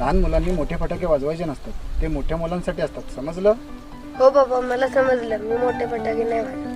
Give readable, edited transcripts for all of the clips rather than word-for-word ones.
लहान मुलांनी मोठे फटाके वाजवायचे नसतात, ते मोठ्या मुलांसाठी असतात, समजलं? हो बाबा, मला समजलं. मी मोठे फटाके नाही वाजवत.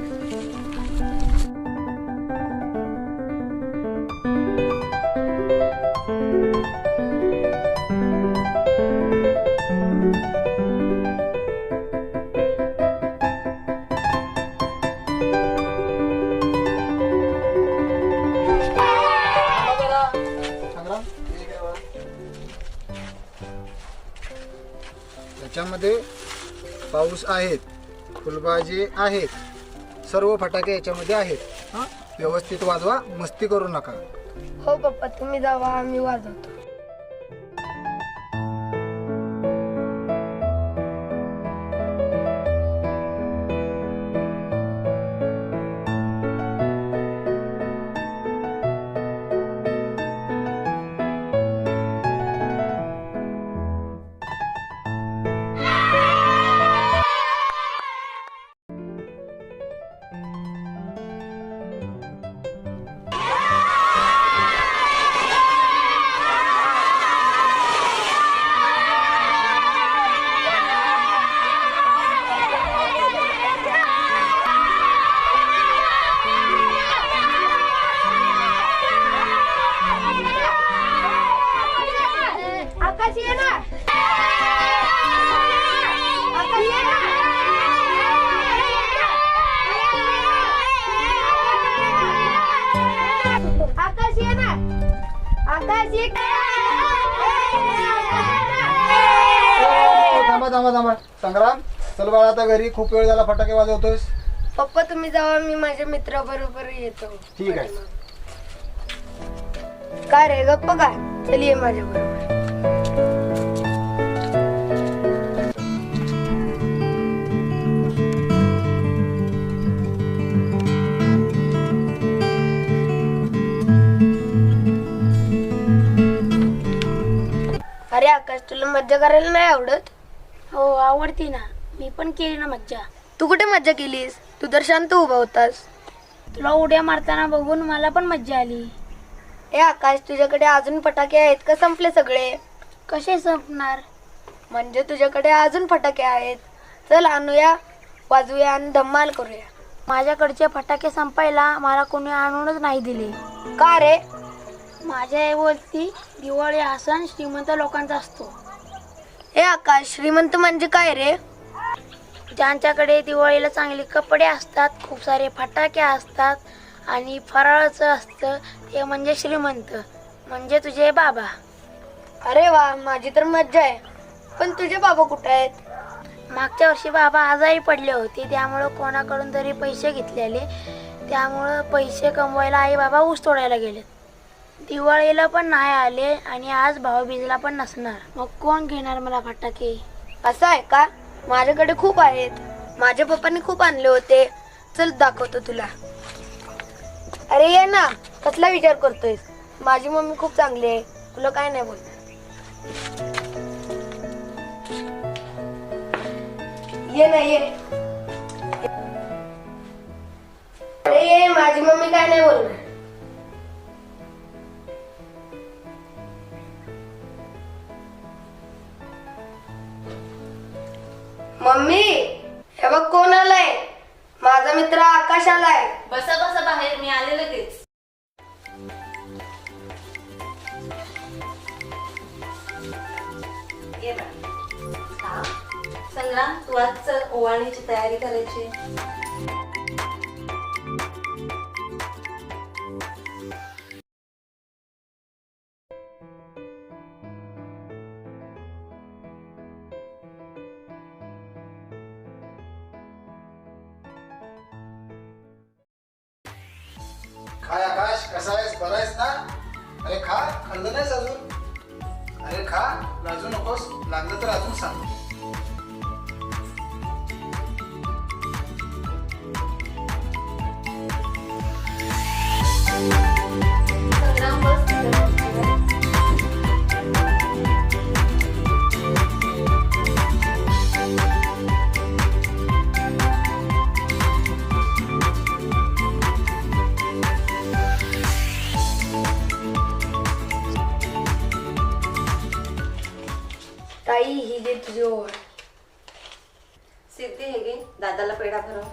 याच्यामध्ये पाऊस आहेत, फुलबाजी आहेत, सर्व फटाके याच्यामध्ये आहेत. हां, व्यवस्थित वाजवा, मस्ती करू नका. हो पप्पा, तुम्ही जावा, आम्ही वाजवतो. थांबा. संग्राम, चल बाळा, आता घरी खूप वेळ झाला फटाके वाजवतोयस. पप्पा तुम्ही जावा, मी माझ्या मित्राबरोबर येतो. ठीक आहे. काय रे, गप्प काय? चल ये माझ्या बरोबर. अरे आकाश, तुला मज्जा करायला नाही आवडत? हो, आवडती ना. मी पण केली ना मज्जा. तू कुठे मज्जा केलीस? तू तर शांत उभा होतास. तुला उड्या मारताना बघून मला पण मज्जा आली. ए आकाश, तुझ्याकडे अजून फटाके आहेत का संपले सगळे? कसे संपणार? म्हणजे तुझ्याकडे अजून फटाके आहेत. चल आणूया, वाजवूया आणि धम्माल करूया. माझ्याकडचे फटाके संपायला मला कोणी आणूनच नाही दिले. का रे? माझ्या आई बोलती, दिवाळी हा सण श्रीमंत लोकांचा असतो. ए आकाश, श्रीमंत म्हणजे काय रे? ज्यांच्याकडे दिवाळीला चांगले कपडे असतात, खूप सारे फटाके असतात आणि फराळाचं असतं, ते म्हणजे श्रीमंत. म्हणजे तुझे बाबा. अरे वा, माझी तर मज्जा आहे. पण तुझे बाबा कुठे आहेत? मागच्या वर्षी बाबा आजारी पडले होते, त्यामुळं कोणाकडून तरी पैसे घेतलेले. त्यामुळं पैसे कमवायला आई बाबा ऊस तोडायला गेले. दिवाळीला पण नाही आले आणि आज भाऊबीजेला पण नसणार. मग कोण घेणार मला फटाके? असं आहे का? माझ्याकडे खूप आहेत. माझ्या पप्पांनी खूप आणले होते. चल दाखवतो तुला. अरे ये ना, कसला विचार करतोयस? माझी मम्मी खूप चांगली आहे, तुला काय नाही बोलणार. ये ना ये. अरे ये, माझी मम्मी काय नाही बोलणार. मम्मी, हे बघ कोण आलाय. माझा मित्र आकाश आलाय. बसा बसा, बाहेर मी आले लगेच. ये बाळा. हा. संग्राम, तू आज ओवाळणीची तयारी करायची. काय आकाश, कसा आहेस? बरा आहेस ना? अरे खा, खाल्लं नाहीस अजून? अरे खा, लाजू नकोस. लागलं तर अजून सांग. संग्राम, बस. तुझी ओवाळ. सिद्धी हे घे दादाला पेढा भरव.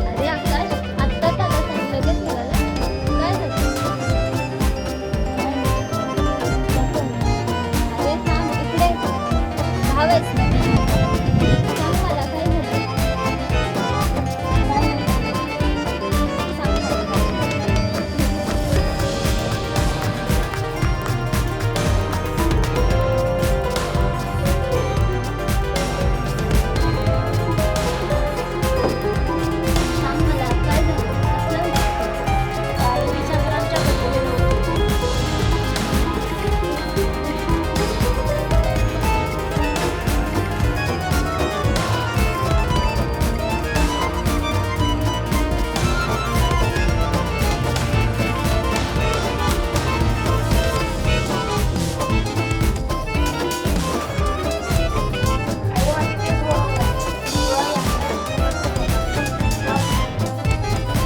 अरे आकाश, आत्ता का लगेच निघाला? काय झालं? अरे थांब, इकडे धावायच नाही. सांग मला काय झालं? काय नाही. सांग मला. सांग मला काय झालं? कसलं ताईच्या घराच्या बरोबर होतो. आई वाटते गोवा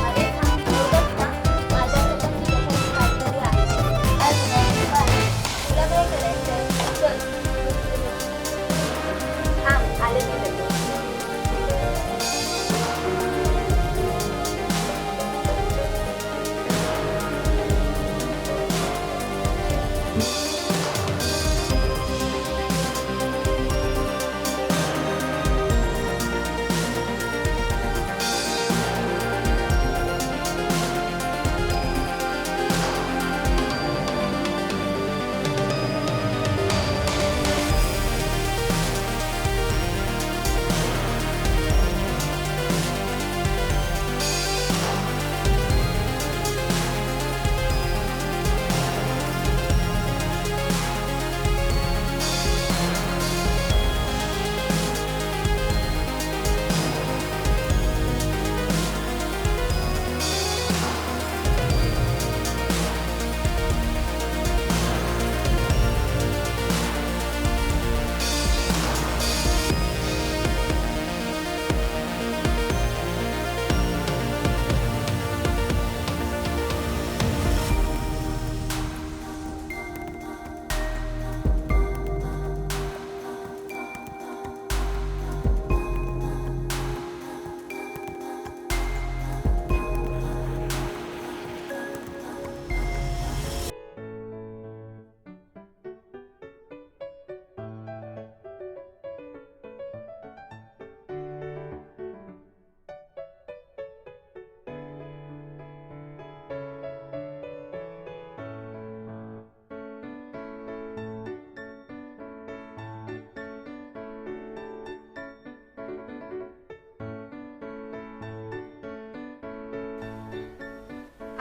अरे थांब, एवढंच ना? माझ्याकडे पण तुझ्यासाठी काहीतरी आहे. काय बोलायचं काय? तुला काय करायचंय? चल. थांब आले मी लगेच.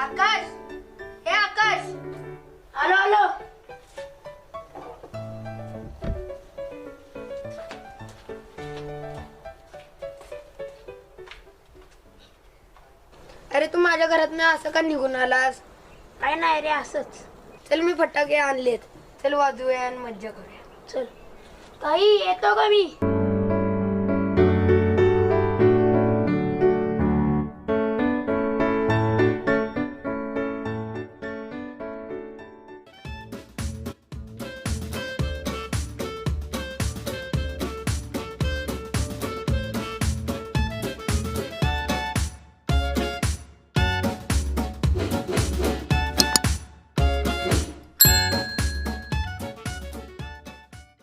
आकाश, हे आकाश. आलो आलो. अरे तू माझ्या घरात ना असं का निघून आलास? काय नाही रे, असंच. चल मी फटाके आणलेत, चल वाजूया आणि मज्जा करूया. चल ताई, येतो का मी?